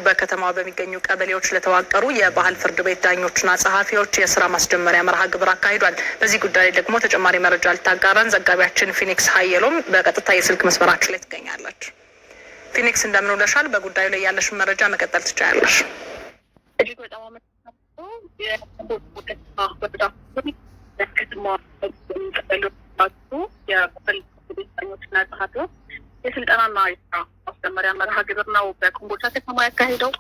በከተማው በሚገኙ ቀበሌዎች ለተዋቀሩ የባህል ፍርድ ቤት ዳኞችና ጸሐፊዎች የስራ ማስጀመሪያ መርሃ ግብር አካሂዷል። በዚህ ጉዳይ ደግሞ ተጨማሪ መረጃ ልታጋራን ዘጋቢያችን ፊኒክስ ሀየሎም በቀጥታ የስልክ መስመራችን ላይ ትገኛለች። ፊኒክስ እንደምን ውለሻል? በጉዳዩ ላይ ያለሽን መረጃ መቀጠል ትችያለሽ። የስልጠናና የስራ ማስጀመሪያ መርሃ ግብር ነው በኮምቦልቻ ከተማ ያካሄደው።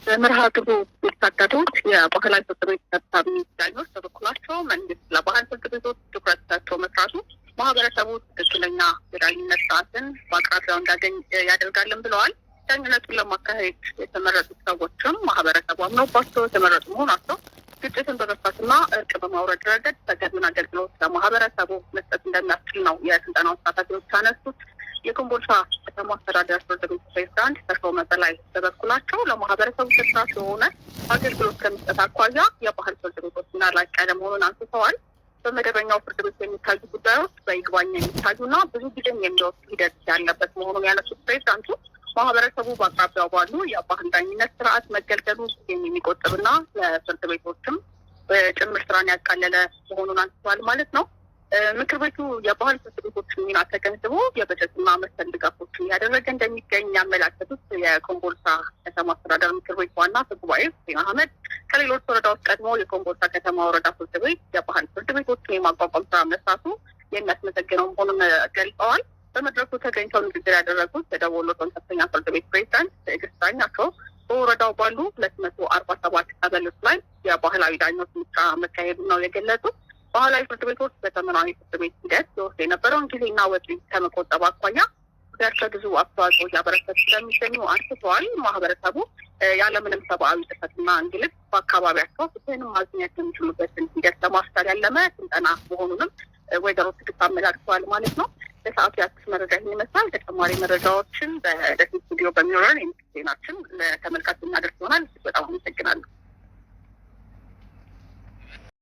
በመርሃ ግብሩ የተሳተፉት የባህላዊ ፍርድ ቤት ሰብሳቢ ዳኞች በበኩላቸው መንግስት ለባህል ፍርድ ቤቶች ትኩረት ሰጥቶ መስራቱ ማህበረሰቡ ትክክለኛ የዳኝነት ስርዓትን በአቅራቢያው እንዳገኝ ያደርጋልን ብለዋል። ዳኝነቱን ለማካሄድ የተመረጡት ሰዎችም ማህበረሰቡ አምነውባቸው የተመረጡ መሆናቸው ግጭትን በመፍታትና እርቅ በማውረድ ረገድ ተገቢውን አገልግሎት ለማህበረሰቡ መስጠት እንደሚያስችል ነው የስልጠናው ተሳታፊዎች ያነሱት። የኮምቦልቻ ከተማ አስተዳደር ፍርድ ቤት ፕሬዝዳንት ተሾመ በላይ በበኩላቸው ለማህበረሰቡ ተደራሽ የሆነ አገልግሎት ከመስጠት አኳያ የባህል ፍርድ ቤቶች ሚና ላቅ ያለ መሆኑን አንስተዋል። በመደበኛው ፍርድ ቤት የሚታዩ ጉዳዮች በይግባኝ የሚታዩና ብዙ ጊዜም የሚወስድ ሂደት ያለበት መሆኑን ያነሱት ፕሬዝዳንቱ ማህበረሰቡ በአቅራቢያው ባሉ የባህል ዳኝነት ስርዓት መገልገሉ ጊዜም የሚቆጥብና ለፍርድ ቤቶችም ጭምር ስራን ያቃለለ መሆኑን አንስተዋል ማለት ነው። ምክር ቤቱ የባህል ፍርድ ቤቶችን ሚና ተገንዝቦ የበጀትና መሰል ድጋፎችን እያደረገ እንደሚገኝ ያመላከቱት የኮምቦልቻ ከተማ አስተዳደር ምክር ቤት ዋና አፈ ጉባኤ ሁሴን አህመድ ከሌሎች ወረዳዎች ቀድሞ የኮምቦልቻ ከተማ ወረዳ ፍርድ ቤት የባህል ፍርድ ቤቶችን የማቋቋም ስራ መስራቱ የሚያስመሰግነው መሆኑን ገልጸዋል። በመድረኩ ተገኝተው ንግግር ያደረጉት የደቡብ ወሎ ዞን ከፍተኛ ፍርድ ቤት ፕሬዝዳንት ትዕግስት ዳኛቸው በወረዳው ባሉ 247 ቀበሌዎች ላይ የባህላዊ ዳኞች ምርጫ መካሄዱ ነው የገለጹት። ባህላዊ ፍርድ ቤቶች በዘመናዊ ፍርድ ቤት ሂደት የወስድ የነበረውን ጊዜና ወጪ ከመቆጠብ አኳያ ዘርፈ ብዙ አስተዋጽኦ እያበረከቱ እንደሚገኙ አንስተዋል። ማህበረሰቡ ያለምንም ሰብአዊ ጥሰትና እንግልት በአካባቢያቸው ፍትህንም ማግኘት የሚችሉበትን ሂደት ለማስቻል ያለመ ስልጠና መሆኑንም ወይዘሮ ትዕግስት አመላክተዋል ማለት ነው። በሰዓቱ ያክስ መረጃ ይመስላል። ተጨማሪ መረጃዎችን በደሴ ስቱዲዮ በሚኖረን ዜናችን ለተመልካች እናደርስ ይሆናል።